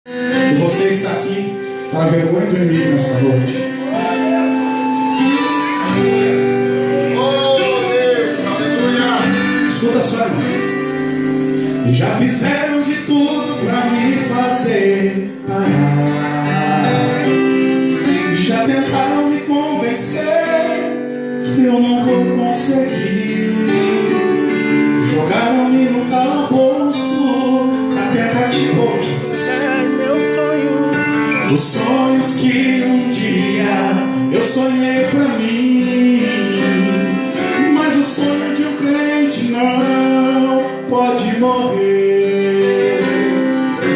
E você está aqui para a vergonha do inimigo nesta noite. Escuta só, irmão. E já fizeram de tudo para me fazer parar. E já tentaram me convencer que eu não vou conseguir. Jogaram-me no calabouço na tentativa. Os sonhos que um dia eu sonhei pra mim, mas o sonho de um crente não pode morrer,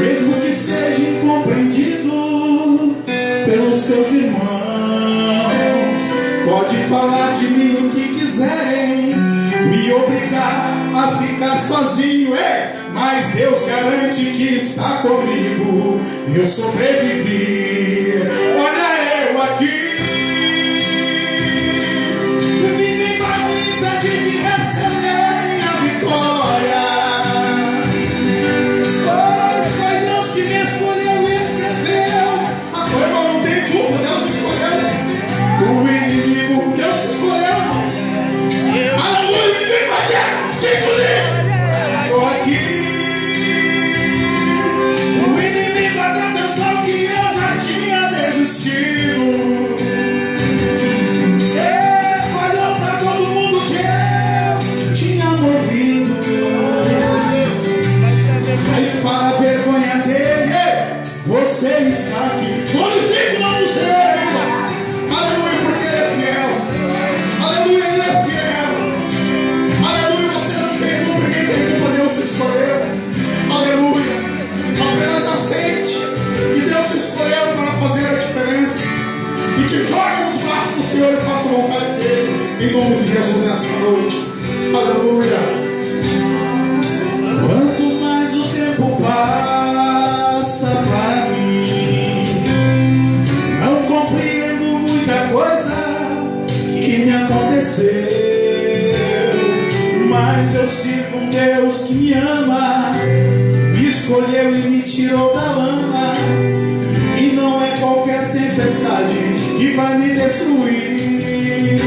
mesmo que seja incompreendido pelos seus irmãos. Pode falar de mim o que quiserem, me obrigar a ficar sozinho, mas Deus garante que está comigo. Eu sobrevivi. Olha eu aqui. Ninguém vai me impedir de receber minha vitória, pois foi Deus que me escolheu e escreveu. Foi bom, não tem culpa, Deus me escolheu. O inimigo, Deus te escolheu. Aleluia, ninguém vai ter que poder. Estou aqui. Espalhou pra todo mundo que eu tinha morrido, mas para a vergonha dele, você está aqui. Glorifique o nome do Senhor. Aleluia, porque ele é fiel. Aleluia, ele é fiel. Aleluia, você não tem culpa, quem tem culpa Deus se escolheu. Aleluia, apenas aceite que Deus se escolheu para fazer a diferença. E te joga nos braços do Senhor e faça a vontade dele, em nome de Jesus, nessa noite. Aleluia. Quanto mais o tempo passa para mim, não compreendo muita coisa que me aconteceu, mas eu sirvo um Deus que me ama, me escolheu e me tirou da lama. E não é qualquer tempestade que vai me destruir,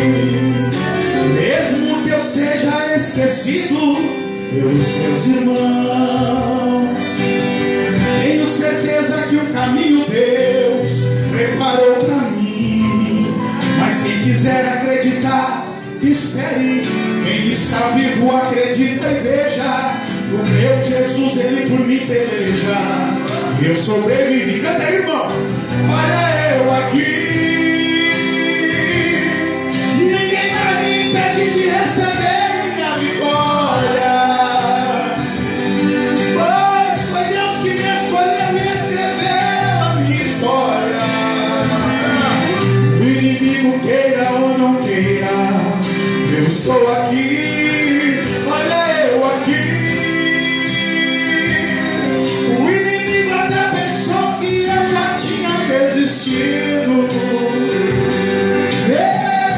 mesmo que eu seja esquecido pelos meus irmãos. Tenho certeza que o caminho Deus preparou para mim, mas quem quiser acreditar, espere. Quem está vivo acredita e veja, o meu Jesus, ele por mim peleja. Eu sobrevivi. Canta aí, irmão. Olha eu aqui. Ninguém vai me impedir de receber minha vitória, pois foi Deus que me escolheu e escreveu a minha história. O inimigo queira ou não queira, eu estou aqui. Olha eu aqui.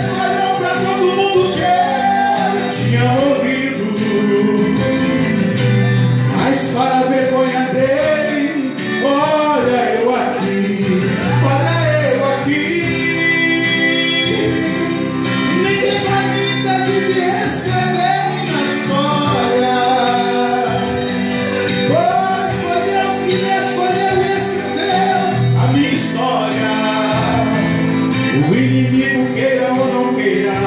Espalhou pra todo mundo que eu tinha morrido, mas para a vergonha dele, olha eu aqui. Olha eu aqui. Ninguém vai me impedir de receber minha vitória, pois foi Deus que me escolheu e escreveu a minha história. O inimigo queira ou não queira,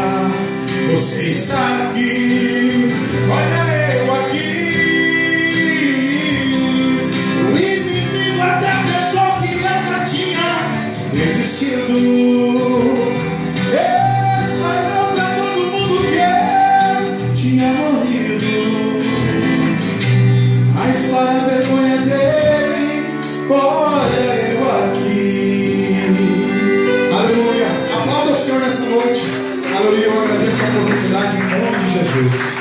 você está aqui. Olha eu aqui. O inimigo até pensou que eu já tinha desistido. Espalhou pra todo mundo que eu tinha morrido, mas para a vergonha dele, olha eu aqui. Aleluia. Aplauda o Senhor nessa noite. Aleluia. Eu agradeço a oportunidade em nome de Jesus.